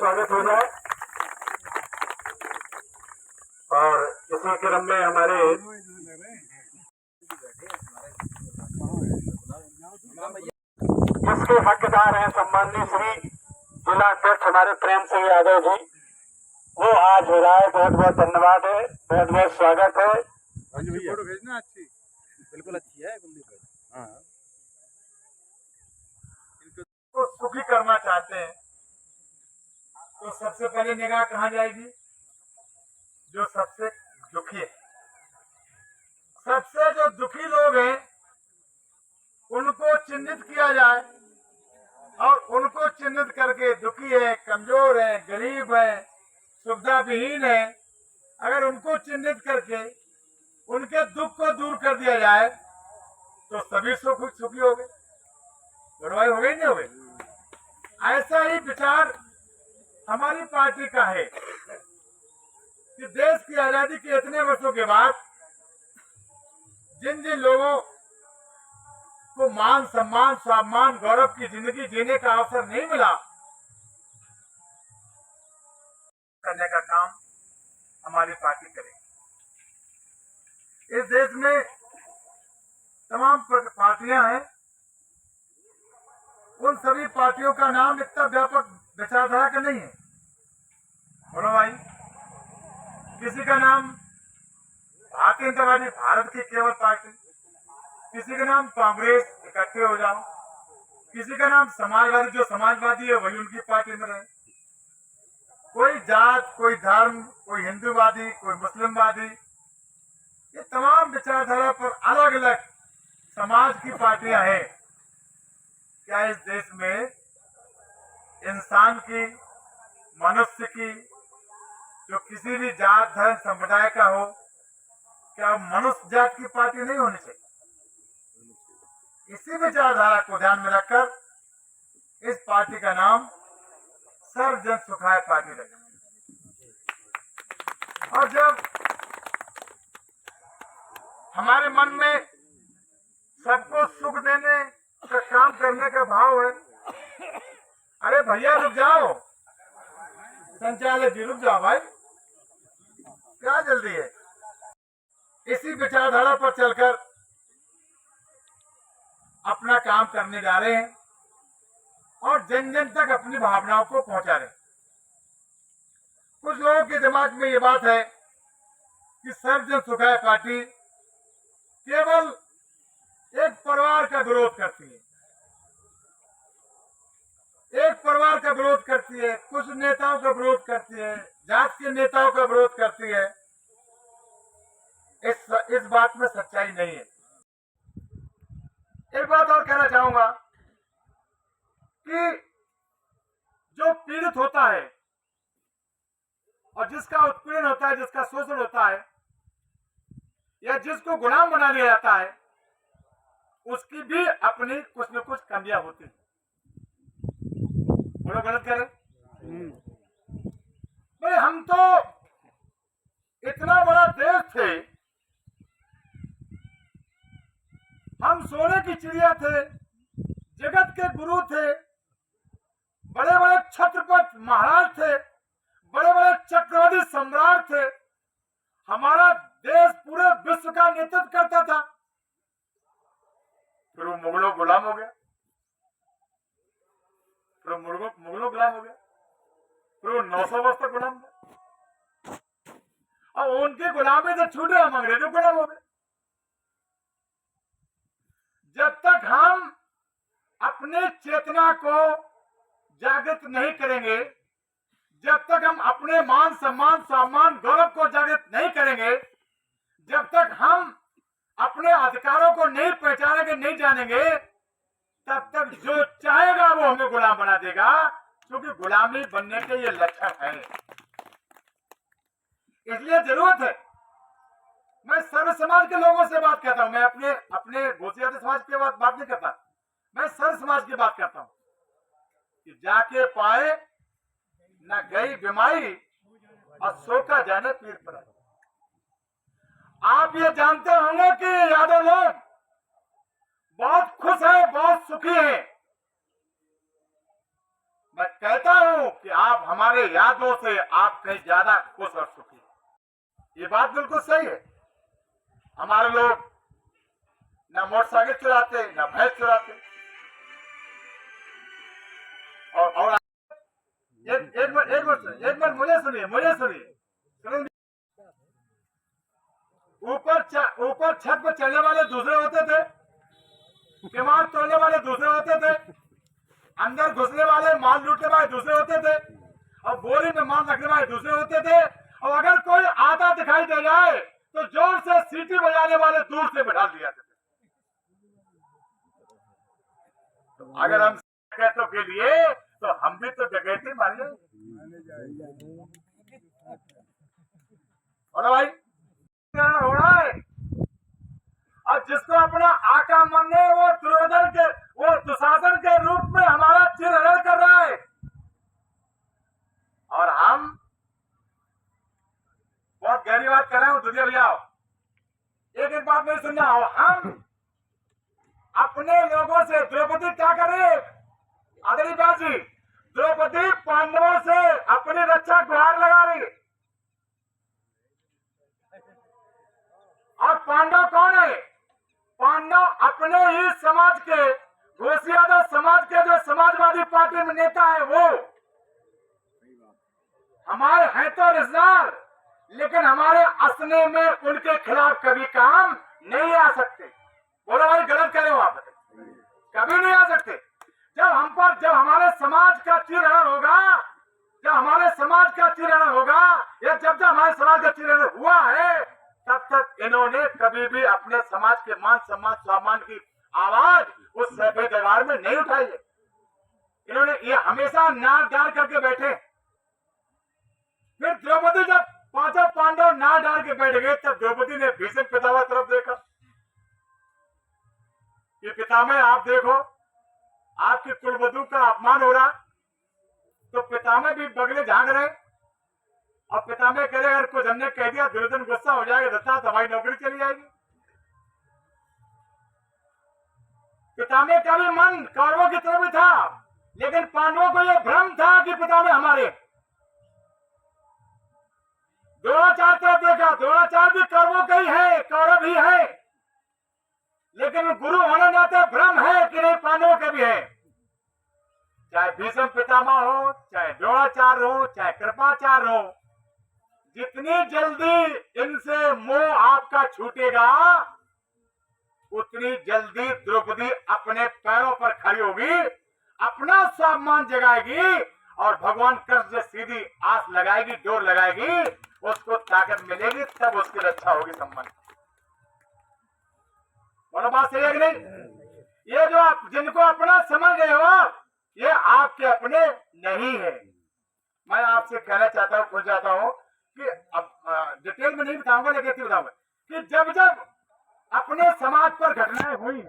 स्वागत हो जाए। और इसी क्रम में हमारे इसके हकदार हैं सम्माननीय श्री जिला अध्यक्ष हमारे प्रेम सिंह यादव जी, वो आज हो रहा है। बहुत बहुत धन्यवाद है, बहुत बहुत स्वागत है। फोटो भेजना अच्छी, बिल्कुल अच्छी है कुलदीप भाई। हाँ, तो सुखी करना चाहते हैं तो सबसे पहले निगाह कहाँ जाएगी? जो सबसे दुखी है। सबसे जो दुखी लोग हैं उनको चिन्हित किया जाए और उनको चिन्हित करके दुखी है, कमजोर है, गरीब है, सुविधा विहीन है, अगर उनको चिन्हित करके उनके दुख को दूर कर दिया जाए तो सभी सुखी हो गए। बुराई हो गई नहीं हो गई। ऐसा ही विचार हमारी पार्टी का है कि देश की आजादी के इतने वर्षों के बाद जिन जिन लोगों को मान सम्मान सम्मान गौरव की जिंदगी जीने का अवसर नहीं मिला, करने का काम हमारी पार्टी करेगी। इस देश में तमाम पार्टियां हैं, उन सभी पार्टियों का नाम इतना व्यापक विचारधारा का नहीं है। बोलो भाई, किसी का नाम भारतीय जनता पार्टी, भारत की केवल पार्टी, किसी का नाम कांग्रेस, इकट्ठे हो जाओ, किसी का नाम समाजवादी, जो समाजवादी है वही उनकी पार्टी में रहे, कोई जात, कोई धर्म, कोई हिंदूवादी, कोई मुस्लिमवादी, ये तमाम विचारधारा पर अलग अलग समाज की पार्टियां हैं। क्या इस देश में इंसान की, मनुष्य की, जो किसी भी जात धर्म संप्रदाय का हो, क्या मनुष्य जात की पार्टी नहीं होनी चाहिए? इसी विचारधारा को ध्यान में रखकर इस पार्टी का नाम सर्व जन सुखाय पार्टी रखा। और जब हमारे मन में सबको सुख देने का काम करने का भाव है, अरे भैया रुक जाओ, संचालक जी रुक जाओ भाई, क्या जल्दी है? इसी विचारधारा पर चलकर अपना काम करने जा रहे हैं और जन जन तक अपनी भावनाओं को पहुंचा रहे हैं। कुछ लोगों के दिमाग में ये बात है कि सर्व जन सुखाय पार्टी केवल एक परिवार का विरोध करती है, एक परिवार का विरोध करती है, कुछ नेताओं का विरोध करती है, जात के नेताओं का विरोध करती है। इस बात में सच्चाई नहीं है। एक बात और कहना चाहूंगा कि जो पीड़ित होता है और जिसका उत्पीड़न होता है, जिसका शोषण होता है, या जिसको गुलाम बना लिया जाता है, उसकी भी अपनी कुछ न कुछ कमियां होती हैं। बोलो गलत करें? भाई हम तो इतना बड़ा देश थे, हम सोने की चिड़िया थे, जगत के गुरु थे, बड़े बड़े छत्रपति महाराज थे, बड़े बड़े चक्रवर्ती सम्राट थे, हमारा देश पूरे विश्व का नेतृत्व करता था। फिर वो मुगलों गुलाम हो गया, फिर मुगलों गुलाम हो गया, फिर वो 900 वर्ष तक गुलाम हुआ। अब उनकी गुलामी से छूटे, हम अंग्रेजों गुलाम हो गए। जब तक हम अपनी चेतना को जागृत नहीं करेंगे, जब तक हम अपने मान सम्मान सम्मान गौरव को जागृत नहीं करेंगे, जब तक हम अपने अधिकारों को नहीं पहचानेंगे, नहीं जानेंगे, तब तक जो चाहेगा वो हमें गुलाम बना देगा, क्योंकि गुलामी बनने के ये लक्षण है। इसलिए जरूरत है, मैं सर्व समाज के लोगों से बात करता हूं, मैं अपने घोषियाती समाज की बात नहीं करता, मैं सर्व समाज की बात करता हूं कि जाके पाए न गई बीमारी और सोखा जाने पीर पर। आप ये जानते होंगे कि यादव लोग बहुत खुश हैं, बहुत सुखी हैं। मैं कहता हूं कि आप आप हमारे यादों से आप कहीं ज्यादा खुश और सुखी हैं। ये बात बिल्कुल सही है। हमारे लोग न मोटरसाइकिल चलाते न भैंस चलाते। और एक मिनट मुझे सुनिए। ऊपर छत पर चढ़ने वाले दूसरे होते थे, किवाड़ तोड़ने वाले दूसरे होते थे, अंदर घुसने वाले माल लूटने वाले दूसरे होते थे, और बोरी में माल रखने वाले दूसरे होते थे। और अगर कोई आता दिखाई दे जाए तो जोर से सीटी बजाने वाले दूर से बैठा दिया जाते थे। तो अगर हम डकैतों के लिए तो हम भी तो डकैती मानिए। और भाई हो रहा है, और जिसको अपना आका माने वो दुशासन के रूप में हमारा चिरहरण कर रहा है। और हम बहुत गहरी बात कर रहे हो दुनिया भैया, एक बात नहीं सुनना हो। हम अपने लोगों से द्रौपदी क्या करे आदरणीय बाजी, द्रौपदी पांडवों से अपनी रक्षा गुहार लगा रही। और पांडव कौन है? पांडव अपने ही समाज के, घोष यादव समाज के जो समाजवादी पार्टी में नेता है वो हमारे हैं तो रिश्तेदार, लेकिन हमारे असने में उनके खिलाफ कभी काम नहीं आ सकते। बोलो भाई गलत करे हो आप, कभी नहीं आ सकते। जब हमारे समाज का चिरहरण होगा, या जब हमारे समाज का चिरहरण हुआ है, तब तक इन्होंने कभी भी अपने समाज के मान सम्मान स्वाभिमान की आवाज उस सफेद दरबार में नहीं उठाई है। इन्होंने ये हमेशा नाक डाल करके बैठे। फिर द्रौपदी जब पांचों पांडव नाक डाल के बैठ गए, तब द्रौपदी ने भीष्म पितामह तरफ देखा कि पितामह आप देखो, आपकी कुलवधू का अपमान हो रहा। तो पितामह भी बगले झांक रहे, और पितामह कह रहे अगर कुछ हमने कह दिया दुर्योधन गुस्सा हो जाएगा, दत्ता तुम्हारी नौकरी चली जाएगी। पितामह का भी मन कौरवों की तरफ भी था, लेकिन पांडवों को यह भ्रम था कि पितामह हमारे। द्रोणाचार्य तरफ देखा, द्रोणाचार्य भी कौरवों का ही है, कौरव ही है, लेकिन गुरु होने नाते भ्रम है कि नहीं पांडवों के भी है। चाहे भीष्म पितामह हो, चाहे द्रोणाचार्य हो, चाहे कृपाचार्य हो, जितनी जल्दी इनसे मोह आपका छूटेगा, उतनी जल्दी द्रौपदी अपने पैरों पर खड़ी होगी, अपना स्वाभिमान जगाएगी, और भगवान कृष्ण से सीधी आस लगाएगी, डोर लगाएगी, उसको ताकत मिलेगी, तब उसकी रक्षा होगी संबंध। बोलो बात सही है कि नहीं? ये जो आप जिनको अपना समझ रहे हो, ये आपके अपने नहीं है। मैं आपसे कहना चाहता हूँ, पूछ जाता हूँ कि अब डिटेल में नहीं बताऊंगा, लेकिन बताऊंगा कि जब जब अपने समाज पर घटनाएं हुई,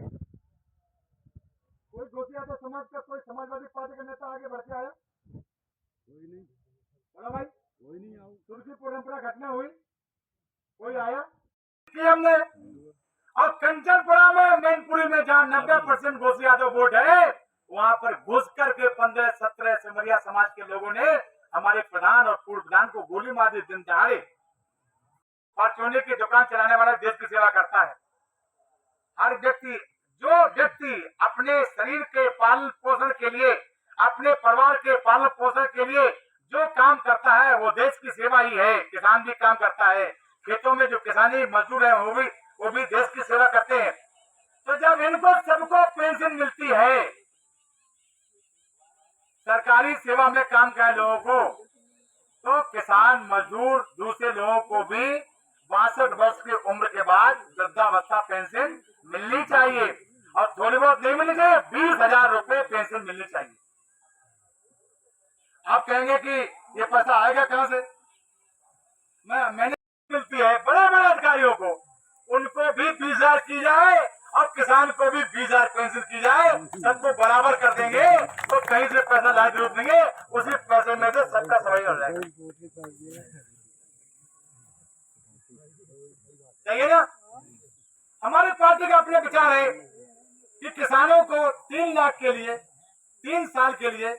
कोई गोतिया तो समाज का, कोई समाजवादी पार्टी का नेता आगे बढ़ के आया? कोई नहीं। बोला भाई कोई नहीं आया। तुर्की परंपरा घटना हुई, कोई आया कि हमने? और कंचनपुरा में, मैनपुरी में जहां 90% घोष यादव वोट है, वहां पर घुस करके 15-17 सिमरिया समाज के लोगों ने हमारे प्रधान और पूर्व प्रधान को गोली मार दी दिन दहाड़े। और चोने की दुकान चलाने वाला देश की सेवा करता है। हर व्यक्ति, जो व्यक्ति अपने शरीर के पालन पोषण के लिए, अपने परिवार के पालन पोषण के लिए जो काम करता है, वो देश की सेवा ही है। किसान भी काम करता है, खेतों में जो किसानी मजदूर है वो भी देश की सेवा करते हैं। तो जब इनको सबको पेंशन मिलती है, सरकारी सेवा में काम कर लोगों को, तो किसान मजदूर दूसरे लोगों को भी 62 वर्ष की उम्र के बाद वृद्धावस्था पेंशन मिलनी चाहिए। और थोड़ी बहुत नहीं मिलनी चाहिए, 20,000 रुपए पेंशन मिलनी चाहिए। आप कहेंगे कि ये पैसा आएगा कहां से? मैंने मिलती है बड़े बड़े अधिकारियों को, उनको भी 20,000 की जाए और किसान को भी 20,000 पेंशन की जाए, सबको बराबर कर देंगे, तो कहीं से पैसा लाने की जरूरत नहीं है, उसी पैसे में से सबका सही हो जाएगा। सही है ना? हमारी पार्टी का अपने विचार है कि किसानों को 3 लाख के लिए 3 साल के लिए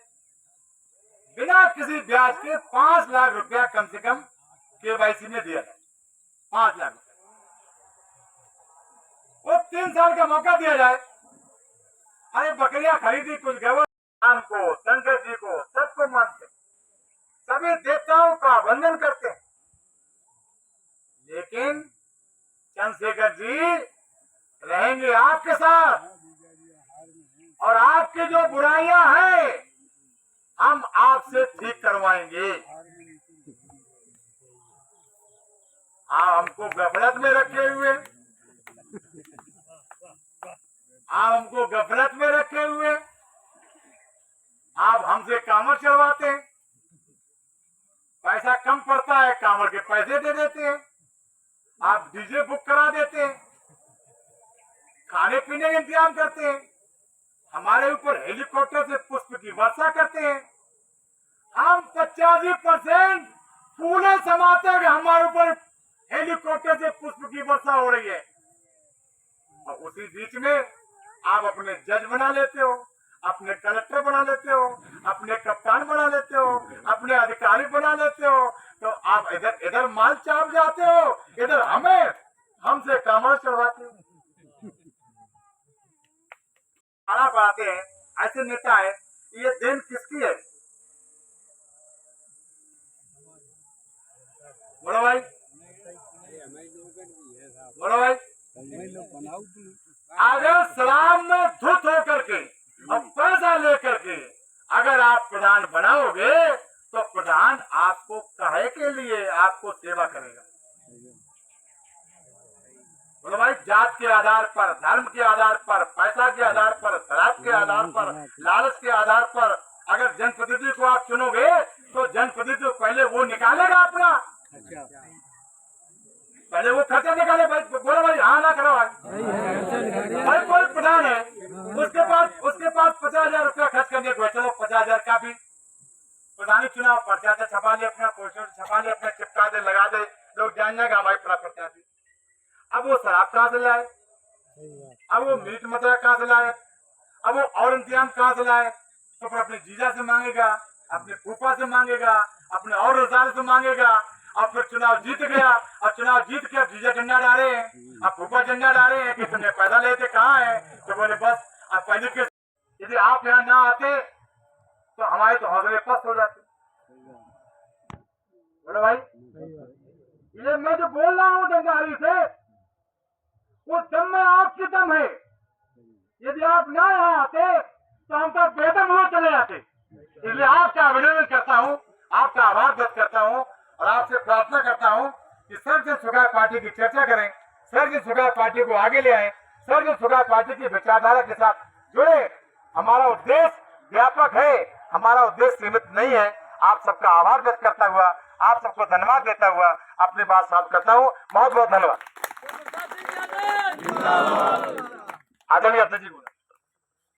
बिना किसी ब्याज के 5 लाख रुपया कम से कम केवाईसी में दिया जाए। 5 लाख रुपया, वो 3 साल का मौका दिया जाए। अरे बकरियां खरीदी, कुछ गवर्नर को, शंकर जी को, सबको मानते हैं, सभी देवताओं का वंदन करते हैं, लेकिन चंद्रशेखर जी रहेंगे आपके साथ, और आपकी जो बुराइयां हैं हम आपसे ठीक करवाएंगे। आप हमको गफलत में रखे हुए, आप हमको गफलत में रखे हुए, आप हमसे कांवड़ चढ़वाते हैं, पैसा कम पड़ता है कांवड़ के पैसे दे देते हैं, आप डीजे बुक करा देते हैं, खाने पीने का इंतजाम करते हैं, हमारे ऊपर हेलीकॉप्टर से पुष्प की वर्षा करते हैं। हम 85% फूले समाते हैं, हमारे ऊपर हेलीकॉप्टर से पुष्प की वर्षा हो रही है, और उसी बीच में आप अपने जज बना लेते हो, अपने कलेक्टर बना लेते हो, अपने कप्तान बना लेते हो, अपने अधिकारी बना लेते हो, तो आप इधर इधर माल चाप जाते हो, इधर हमें हमसे कामड़ चढ़वाते हो। खाना बढ़ाते हैं, ऐसे नेता है, ये देन किसकी है? बोलो भाई, बोलो भाई। अगर शराब में धुत होकर के और पैसा लेकर के अगर आप प्रधान बनाओगे, तो प्रधान आपको काहे के लिए आपको सेवा करेगा? बोलो भाई, जात के आधार पर, धर्म के आधार पर, पैसा के आधार पर, शराब के आधार पर, लालच के आधार पर अगर जनप्रतिनिधि को आप चुनोगे, तो जनप्रतिनिधि तो पहले वो निकालेगा अपना, पहले वो खर्चा निकाले भाई। बोलो भाई, हाँ ना करो भाई। कोई प्रधान है, उसके पास 50,000 रुपया खर्च करने को है, चलो 50,000 का भी प्रधानी चुनाव पर्चा छपा ले, अपना पोस्टर छपा ले, अपना चिपका दे, लगा दे, लोग जान जाएगा हमारी प्रत्याशी। अब वो शराब कहाँ से लाए, अब वो मीट मदिरा कहाँ से लाए, अब वो और इंतजाम कहाँ से लाए? तो फिर अपने जीजा से मांगेगा, अपने फूफा से मांगेगा, अपने और रिश्तेदार से मांगेगा, और फिर चुनाव जीत गया, और चुनाव जीत के अब जीजा झंडा डाले हैं, अब फूफा झंडा डाले हैं कि तुमने पैदा लेते कहाँ है? तो बोले बस अब पहले के, यदि आप यहाँ ना आते तो हमारे तो हौसले पस्त हो जाते। बोलो भाई, ये मैं जो बोल रहा हूँ दंगारी से, वो दम में आपकी दम है। यदि आप ना यहाँ आते तो हम तो बेदम हुए चले जाते। इसलिए आपका अभिनंदन करता हूँ, आपका आभार व्यक्त करता हूँ, और आपसे प्रार्थना करता हूँ कि सर्वजन सुखाय पार्टी की चर्चा करें, सर्वजन सुखाय पार्टी को आगे ले आए, सर्वजन सुखाय पार्टी की विचारधारा के साथ जुड़े। हमारा उद्देश्य व्यापक है, हमारा उद्देश्य सीमित नहीं है। आप सबका आभार व्यक्त करता हुआ, आप सबको धन्यवाद देता हुआ अपनी बात समाप्त करता हूँ। बहुत बहुत धन्यवाद। आदरणीय अध्यक्ष जी।